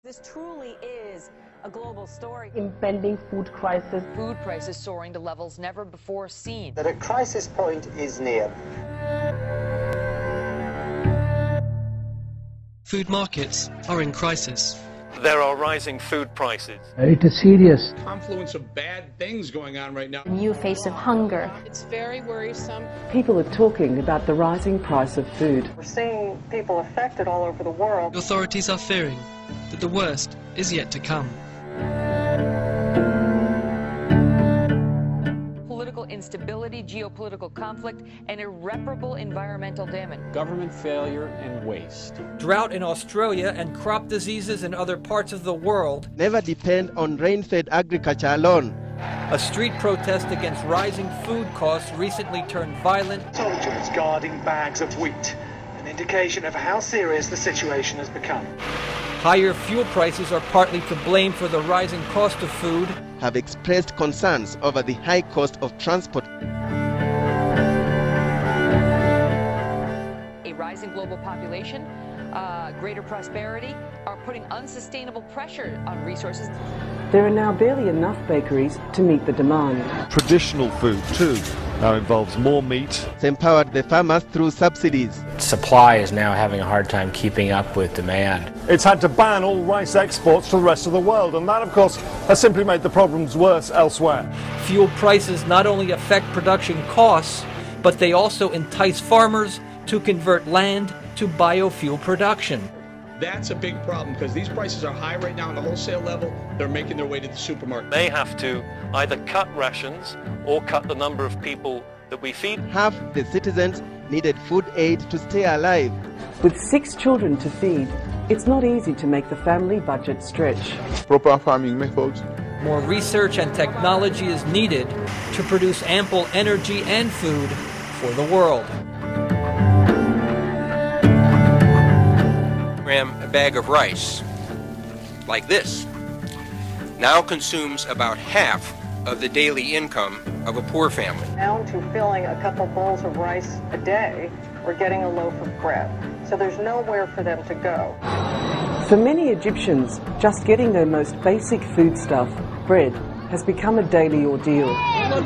This truly is a global story. Impending food crisis. Food prices soaring to levels never before seen. That a crisis point is near. Food markets are in crisis. There are rising food prices. It is serious. Confluence of bad things going on right now. A new face of hunger. It's very worrisome. People are talking about the rising price of food. We're seeing people affected all over the world. Authorities are fearing that the worst is yet to come. Political instability, geopolitical conflict, and irreparable environmental damage. Government failure and waste. Drought in Australia and crop diseases in other parts of the world. Never depend on rain-fed agriculture alone. A street protest against rising food costs recently turned violent. Soldiers guarding bags of wheat, an indication of how serious the situation has become. Higher fuel prices are partly to blame for the rising cost of food. Have expressed concerns over the high cost of transport. A rising global population, greater prosperity, are putting unsustainable pressure on resources. There are now barely enough bakeries to meet the demand. Traditional food, too, now involves more meat. It's empowered the farmers through subsidies. Supply is now having a hard time keeping up with demand. It's had to ban all rice exports to the rest of the world, and that, of course, has simply made the problems worse elsewhere. Fuel prices not only affect production costs, but they also entice farmers to convert land to biofuel production. That's a big problem because these prices are high right now on the wholesale level. They're making their way to the supermarket. They have to either cut rations or cut the number of people that we feed. Half the citizens needed food aid to stay alive. With 6 children to feed, it's not easy to make the family budget stretch. Proper farming methods. More research and technology is needed to produce ample energy and food for the world. A bag of rice, like this, now consumes about half of the daily income of a poor family. Down to filling a couple bowls of rice a day or getting a loaf of bread. So there's nowhere for them to go. For many Egyptians, just getting their most basic foodstuff, bread, has become a daily ordeal.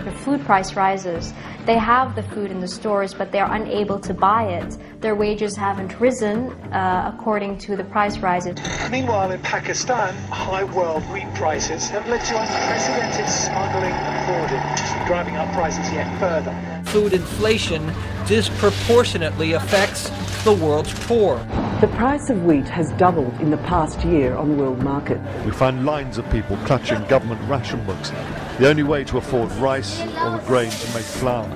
The food price rises. They have the food in the stores, but they're unable to buy it. Their wages haven't risen according to the price rises. Meanwhile, in Pakistan, high world wheat prices have led to unprecedented smuggling and hoarding, driving up prices yet further. Food inflation disproportionately affects the world's poor. The price of wheat has doubled in the past year on the world market. We find lines of people clutching government ration books, the only way to afford rice or the grain to make flour.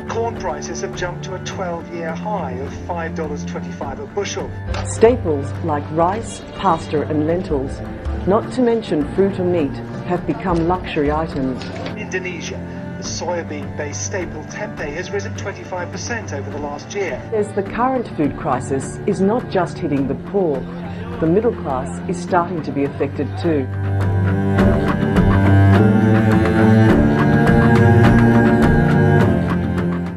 Corn prices have jumped to a 12-year high of $5.25 a bushel. Staples like rice, pasta and lentils, not to mention fruit and meat, have become luxury items. In Indonesia, the soybean-based staple tempeh has risen 25% over the last year. As the current food crisis is not just hitting the poor, the middle class is starting to be affected too.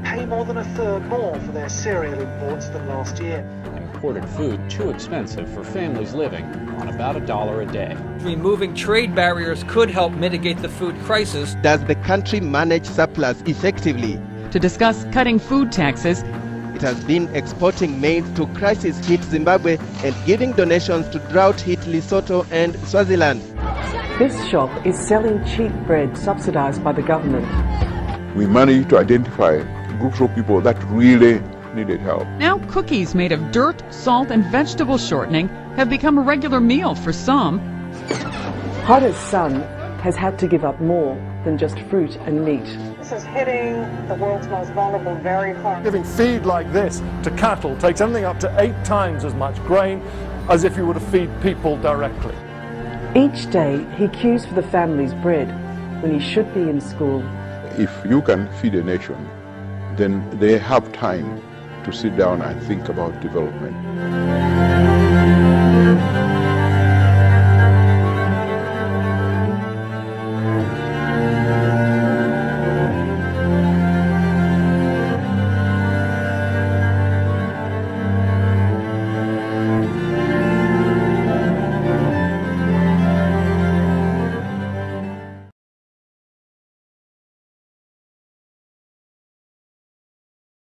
Pay more than a third more for their cereal imports than last year. Imported food too expensive for families living on about $1 a day. Removing trade barriers could help mitigate the food crisis. Does the country manage surplus effectively? To discuss cutting food taxes, it has been exporting maize to crisis-hit Zimbabwe and giving donations to drought-hit Lesotho and Swaziland. This shop is selling cheap bread subsidized by the government. We managed to identify groups of people that really needed help. Now cookies made of dirt, salt and vegetable shortening have become a regular meal for some. Hoda's son has had to give up more than just fruit and meat. This is hitting the world's most vulnerable very hard. Giving feed like this to cattle takes anything up to 8 times as much grain as if you were to feed people directly. Each day he queues for the family's bread when he should be in school. If you can feed a nation, then they have time to sit down and think about development.